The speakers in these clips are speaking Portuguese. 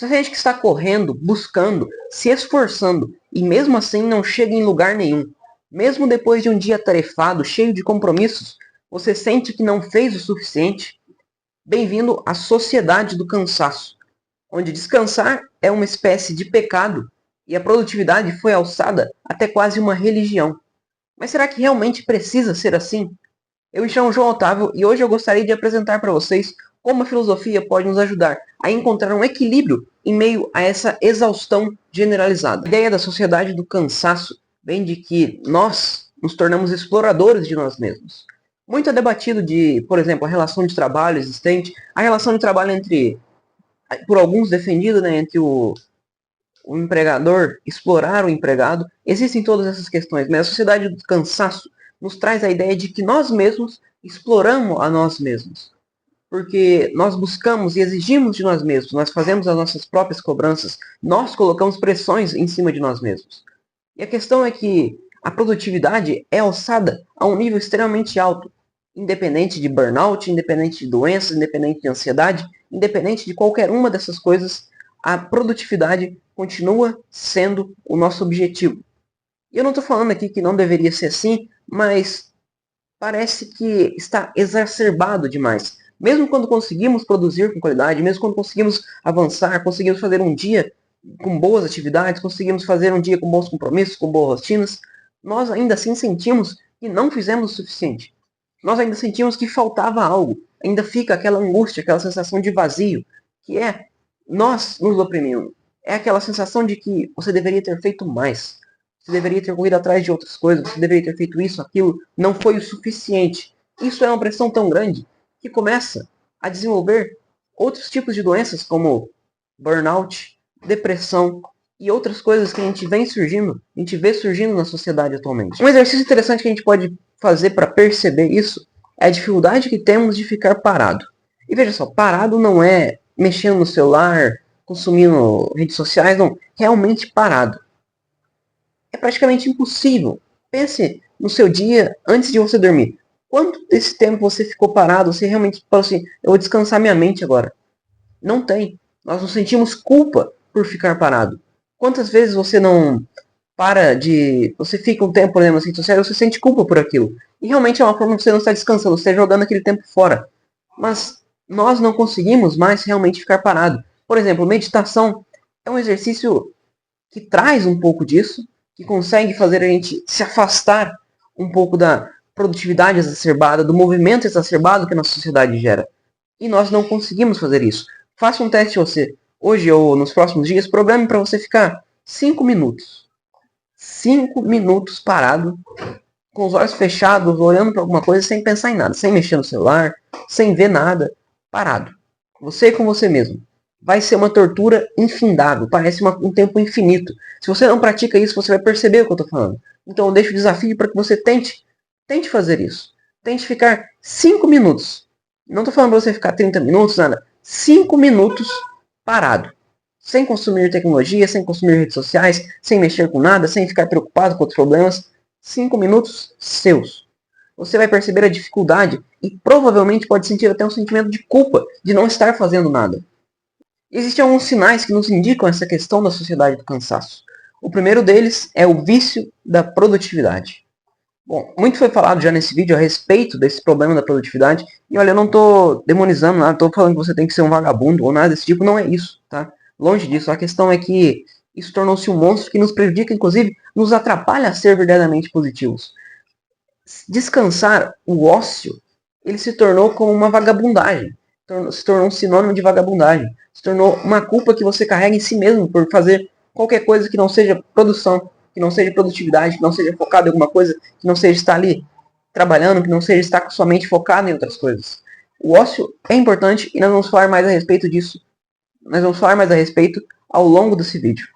Você sente que está correndo, buscando, se esforçando e mesmo assim não chega em lugar nenhum. Mesmo depois de um dia atarefado, cheio de compromissos, você sente que não fez o suficiente? Bem-vindo à sociedade do cansaço, onde descansar é uma espécie de pecado e a produtividade foi alçada até quase uma religião. Mas será que realmente precisa ser assim? Eu me chamo João Otávio e hoje eu gostaria de apresentar para vocês como a filosofia pode nos ajudar a encontrar um equilíbrio em meio a essa exaustão generalizada. A ideia da sociedade do cansaço vem de que nós nos tornamos exploradores de nós mesmos. Muito é debatido de, por exemplo, a relação de trabalho existente, a relação de trabalho entre, por alguns defendida, né, entre o empregador explorar o empregado. Existem todas essas questões, mas a sociedade do cansaço nos traz a ideia de que nós mesmos exploramos a nós mesmos. Porque nós buscamos e exigimos de nós mesmos, nós fazemos as nossas próprias cobranças, nós colocamos pressões em cima de nós mesmos. E a questão é que a produtividade é alçada a um nível extremamente alto, independente de burnout, independente de doenças, independente de ansiedade, independente de qualquer uma dessas coisas, a produtividade continua sendo o nosso objetivo. E eu não estou falando aqui que não deveria ser assim, mas parece que está exacerbado demais. Mesmo quando conseguimos produzir com qualidade, mesmo quando conseguimos avançar, conseguimos fazer um dia com boas atividades, conseguimos fazer um dia com bons compromissos, com boas rotinas, nós ainda assim sentimos que não fizemos o suficiente. Nós ainda sentimos que faltava algo. Ainda fica aquela angústia, aquela sensação de vazio, que é nós nos oprimimos. É aquela sensação de que você deveria ter feito mais. Você deveria ter corrido atrás de outras coisas, você deveria ter feito isso, aquilo, não foi o suficiente. Isso é uma pressão tão grande que começa a desenvolver outros tipos de doenças, como burnout, depressão e outras coisas que a gente vê surgindo na sociedade atualmente. Um exercício interessante que a gente pode fazer para perceber isso é a dificuldade que temos de ficar parado. E veja só, parado não é mexendo no celular, consumindo redes sociais, não, realmente parado. É praticamente impossível. Pense no seu dia antes de você dormir. Quanto desse tempo você ficou parado? Você realmente falou assim, eu vou descansar minha mente agora. Não tem. Nós nos sentimos culpa por ficar parado. Quantas vezes você não você fica um tempo olhando nas redes sociais e você sente culpa por aquilo. E realmente é uma forma que você não está descansando, você está jogando aquele tempo fora. Mas nós não conseguimos mais realmente ficar parado. Por exemplo, meditação é um exercício que traz um pouco disso, que consegue fazer a gente se afastar um pouco da produtividade exacerbada, do movimento exacerbado que a nossa sociedade gera. E nós não conseguimos fazer isso. Faça um teste você, hoje ou nos próximos dias, programe para você ficar 5 minutos. 5 minutos parado, com os olhos fechados, olhando para alguma coisa, sem pensar em nada, sem mexer no celular, sem ver nada, parado. Você com você mesmo. Vai ser uma tortura infindável, parece um tempo infinito. Se você não pratica isso, você vai perceber o que eu estou falando. Então eu deixo o desafio para que você tente fazer isso. Tente ficar 5 minutos. Não estou falando para você ficar 30 minutos, nada. 5 minutos parado. Sem consumir tecnologia, sem consumir redes sociais, sem mexer com nada, sem ficar preocupado com outros problemas. 5 minutos seus. Você vai perceber a dificuldade e provavelmente pode sentir até um sentimento de culpa de não estar fazendo nada. Existem alguns sinais que nos indicam essa questão da sociedade do cansaço. O primeiro deles é o vício da produtividade. Bom, muito foi falado já nesse vídeo a respeito desse problema da produtividade. E olha, eu não estou demonizando nada, estou falando que você tem que ser um vagabundo ou nada desse tipo, não é isso, tá? Longe disso, a questão é que isso tornou-se um monstro que nos prejudica, inclusive nos atrapalha a ser verdadeiramente positivos. Descansar, o ócio, ele se tornou como uma vagabundagem. Se tornou um sinônimo de vagabundagem. Se tornou uma culpa que você carrega em si mesmo por fazer qualquer coisa que não seja produção, que não seja produtividade, que não seja focado em alguma coisa, que não seja estar ali trabalhando, que não seja estar com sua mente focada em outras coisas. O ócio é importante e nós vamos falar mais a respeito disso. Nós vamos falar mais a respeito ao longo desse vídeo.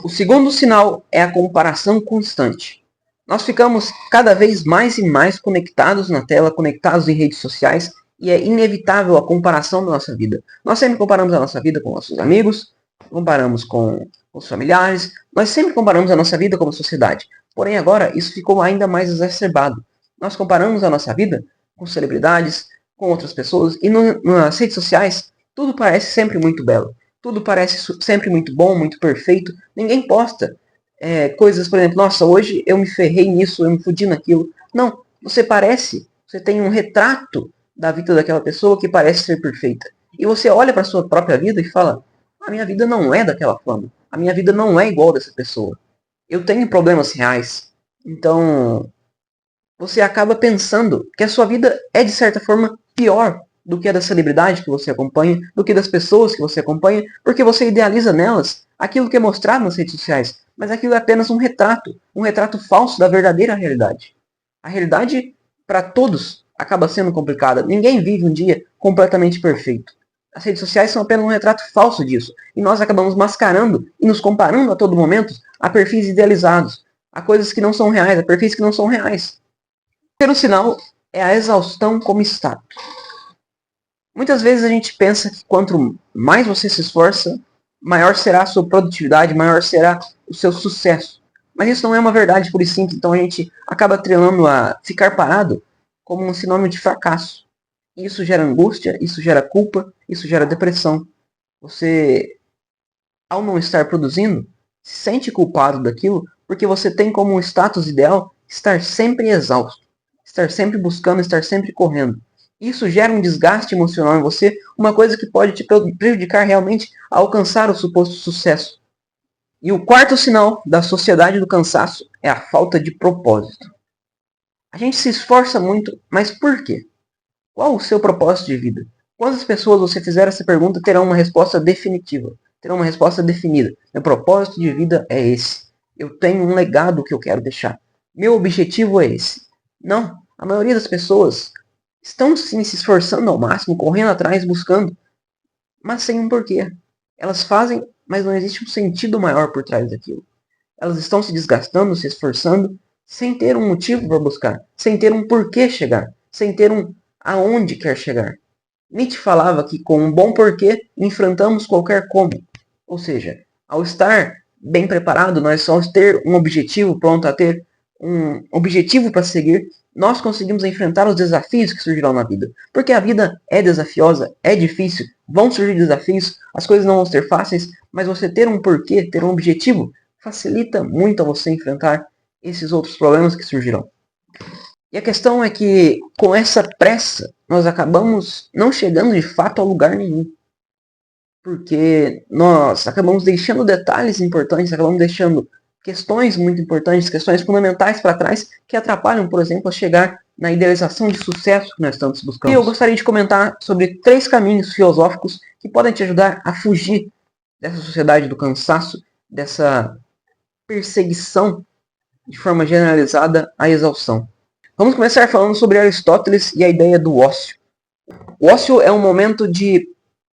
O segundo sinal é a comparação constante. Nós ficamos cada vez mais e mais conectados na tela, conectados em redes sociais, e é inevitável a comparação da nossa vida. Nós sempre comparamos a nossa vida com nossos amigos, comparamos com os familiares, nós sempre comparamos a nossa vida com a sociedade. Porém agora isso ficou ainda mais exacerbado. Nós comparamos a nossa vida com celebridades, com outras pessoas, e nas redes sociais tudo parece sempre muito belo. Tudo parece sempre muito bom, muito perfeito. Ninguém posta coisas, por exemplo, nossa, hoje eu me ferrei nisso, eu me fudi naquilo. Não, você tem um retrato da vida daquela pessoa que parece ser perfeita. E você olha para sua própria vida e fala, a minha vida não é daquela forma. A minha vida não é igual dessa pessoa. Eu tenho problemas reais. Então, você acaba pensando que a sua vida é, de certa forma, pior do que a da celebridade que você acompanha, do que das pessoas que você acompanha, porque você idealiza nelas aquilo que é mostrado nas redes sociais. Mas aquilo é apenas um retrato falso da verdadeira realidade. A realidade, para todos, acaba sendo complicada. Ninguém vive um dia completamente perfeito. As redes sociais são apenas um retrato falso disso. E nós acabamos mascarando e nos comparando a todo momento a perfis idealizados, a coisas que não são reais, a perfis que não são reais. O terceiro sinal é a exaustão como estado. Muitas vezes a gente pensa que quanto mais você se esforça, maior será a sua produtividade, maior será o seu sucesso. Mas isso não é uma verdade pura e simples, então a gente acaba atrelando a ficar parado como um sinônimo de fracasso. Isso gera angústia, isso gera culpa, isso gera depressão. Você, ao não estar produzindo, se sente culpado daquilo porque você tem como um status ideal estar sempre exausto, estar sempre buscando, estar sempre correndo. Isso gera um desgaste emocional em você, uma coisa que pode te prejudicar realmente a alcançar o suposto sucesso. E o quarto sinal da sociedade do cansaço é a falta de propósito. A gente se esforça muito, mas por quê? Qual o seu propósito de vida? Quantas pessoas você fizer essa pergunta terão uma resposta definitiva, terão uma resposta definida. Meu propósito de vida é esse. Eu tenho um legado que eu quero deixar. Meu objetivo é esse. Não, a maioria das pessoas estão sim se esforçando ao máximo, correndo atrás, buscando, mas sem um porquê. Elas fazem, mas não existe um sentido maior por trás daquilo. Elas estão se desgastando, se esforçando, sem ter um motivo para buscar, sem ter um porquê chegar, sem ter um aonde quer chegar. Nietzsche falava que com um bom porquê enfrentamos qualquer como. Ou seja, ao estar bem preparado, nós vamos ter um objetivo pronto a ter um objetivo para seguir, nós conseguimos enfrentar os desafios que surgirão na vida. Porque a vida é desafiosa, é difícil, vão surgir desafios, as coisas não vão ser fáceis, mas você ter um porquê, ter um objetivo, facilita muito a você enfrentar esses outros problemas que surgirão. E a questão é que, com essa pressa, nós acabamos não chegando de fato a lugar nenhum. Porque nós acabamos deixando detalhes importantes, acabamos deixando questões muito importantes, questões fundamentais para trás, que atrapalham, por exemplo, a chegar na idealização de sucesso que nós tanto buscamos. E eu gostaria de comentar sobre 3 caminhos filosóficos que podem te ajudar a fugir dessa sociedade do cansaço, dessa perseguição de forma generalizada à exaustão. Vamos começar falando sobre Aristóteles e a ideia do ócio. O ócio é um momento de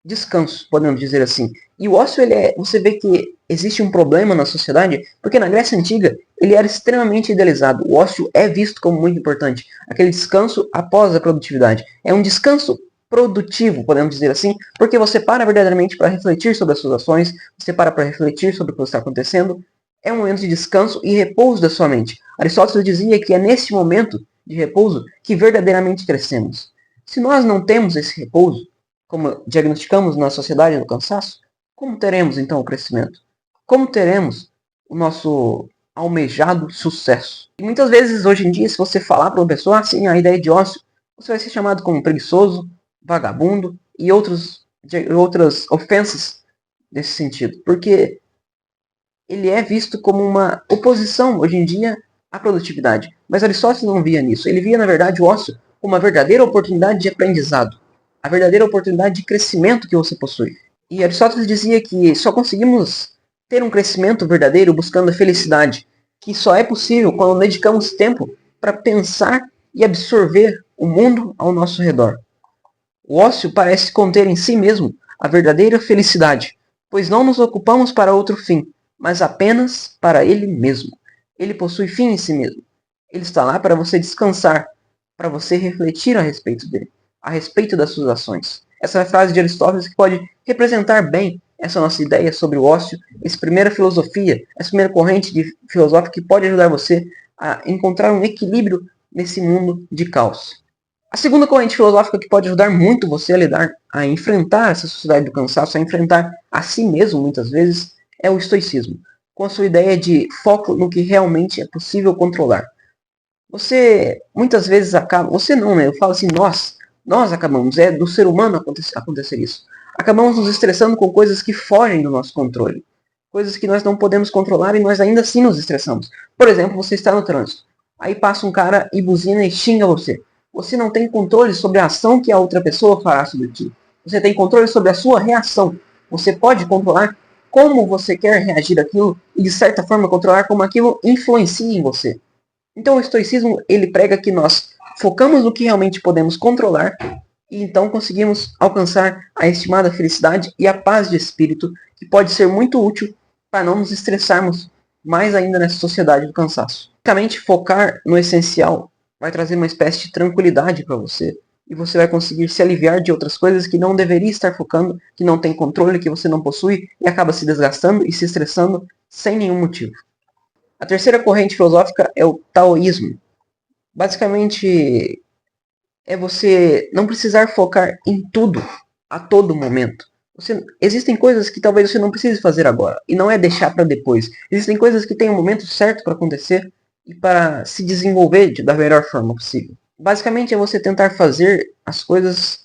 descanso, podemos dizer assim. E o ócio, você vê que existe um problema na sociedade, porque na Grécia Antiga ele era extremamente idealizado. O ócio é visto como muito importante. Aquele descanso após a produtividade. É um descanso produtivo, podemos dizer assim, porque você para verdadeiramente para refletir sobre as suas ações, você para refletir sobre o que está acontecendo. É um momento de descanso e repouso da sua mente. Aristóteles dizia que é nesse momento de repouso que verdadeiramente crescemos. Se nós não temos esse repouso, como diagnosticamos na sociedade do cansaço, como teremos então o crescimento? Como teremos o nosso almejado sucesso? E muitas vezes hoje em dia, se você falar para uma pessoa assim, a ideia de ócio, você vai ser chamado como preguiçoso, vagabundo e outras ofensas nesse sentido. Porque ele é visto como uma oposição hoje em dia à produtividade. Mas Aristóteles não via nisso. Ele via, na verdade, o ócio como uma verdadeira oportunidade de aprendizado. A verdadeira oportunidade de crescimento que você possui. E Aristóteles dizia que só conseguimos ter um crescimento verdadeiro buscando a felicidade, que só é possível quando dedicamos tempo para pensar e absorver o mundo ao nosso redor. O ócio parece conter em si mesmo a verdadeira felicidade, pois não nos ocupamos para outro fim, mas apenas para ele mesmo. Ele possui fim em si mesmo. Ele está lá para você descansar, para você refletir a respeito dele, a respeito das suas ações. Essa é a frase de Aristóteles que pode representar bem essa nossa ideia sobre o ócio, essa primeira filosofia, essa primeira corrente filosófica que pode ajudar você a encontrar um equilíbrio nesse mundo de caos. A segunda corrente filosófica que pode ajudar muito você a lidar, a enfrentar essa sociedade do cansaço, a enfrentar a si mesmo muitas vezes, é o estoicismo, com a sua ideia de foco no que realmente é possível controlar. Você muitas vezes acaba, você não, né? Eu falo assim, nós acabamos, é do ser humano acontecer isso. Acabamos nos estressando com coisas que fogem do nosso controle. Coisas que nós não podemos controlar e nós ainda assim nos estressamos. Por exemplo, você está no trânsito. Aí passa um cara e buzina e xinga você. Você não tem controle sobre a ação que a outra pessoa fará sobre ti. Você tem controle sobre a sua reação. Você pode controlar como você quer reagir àquilo e, de certa forma, controlar como aquilo influencia em você. Então o estoicismo ele prega que nós focamos no que realmente podemos controlar e então conseguimos alcançar a estimada felicidade e a paz de espírito, que pode ser muito útil para não nos estressarmos mais ainda nessa sociedade do cansaço. Basicamente, focar no essencial vai trazer uma espécie de tranquilidade para você e você vai conseguir se aliviar de outras coisas que não deveria estar focando, que não tem controle, que você não possui e acaba se desgastando e se estressando sem nenhum motivo. A terceira corrente filosófica é o taoísmo. Basicamente, é você não precisar focar em tudo a todo momento. Existem coisas que talvez você não precise fazer agora, e não é deixar para depois. Existem coisas que têm um momento certo para acontecer e para se desenvolver da melhor forma possível. Basicamente, é você tentar fazer as coisas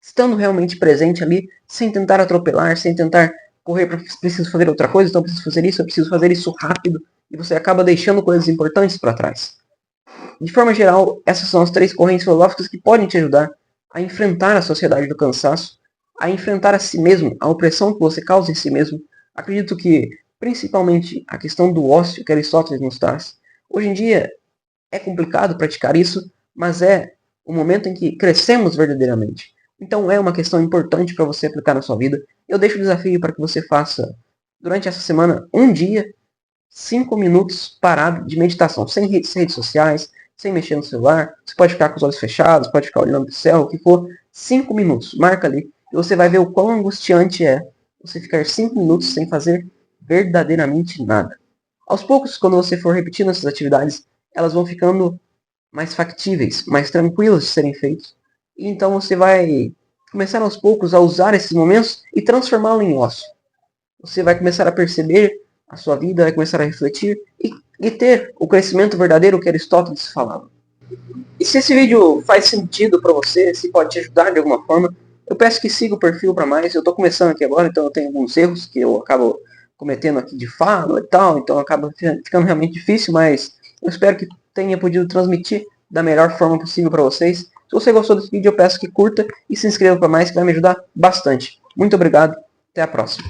estando realmente presente ali, sem tentar atropelar, sem tentar correr para preciso fazer outra coisa, então eu preciso fazer isso rápido, e você acaba deixando coisas importantes para trás. De forma geral, essas são as três correntes filosóficas que podem te ajudar a enfrentar a sociedade do cansaço, a enfrentar a si mesmo, a opressão que você causa em si mesmo. Acredito que, principalmente, a questão do ócio que Aristóteles nos traz. Hoje em dia, é complicado praticar isso, mas é o momento em que crescemos verdadeiramente. Então é uma questão importante para você aplicar na sua vida. Eu deixo o desafio para que você faça, durante essa semana, um dia, 5 minutos parado de meditação, sem redes sociais, sem mexer no celular. Você pode ficar com os olhos fechados, pode ficar olhando para o céu, o que for. 5 minutos, marca ali. E você vai ver o quão angustiante é você ficar 5 minutos sem fazer verdadeiramente nada. Aos poucos, quando você for repetindo essas atividades, elas vão ficando mais factíveis, mais tranquilas de serem feitas. E então você vai começar aos poucos a usar esses momentos e transformá-lo em ócio. Você vai começar a perceber a sua vida, vai começar a refletir e ter o crescimento verdadeiro que Aristóteles falava. E se esse vídeo faz sentido para você, se pode te ajudar de alguma forma, eu peço que siga o perfil para mais. Eu estou começando aqui agora, então eu tenho alguns erros que eu acabo cometendo aqui de fala e tal, então acaba ficando realmente difícil, mas eu espero que tenha podido transmitir da melhor forma possível para vocês. Se você gostou desse vídeo, eu peço que curta e se inscreva para mais, que vai me ajudar bastante. Muito obrigado, até a próxima.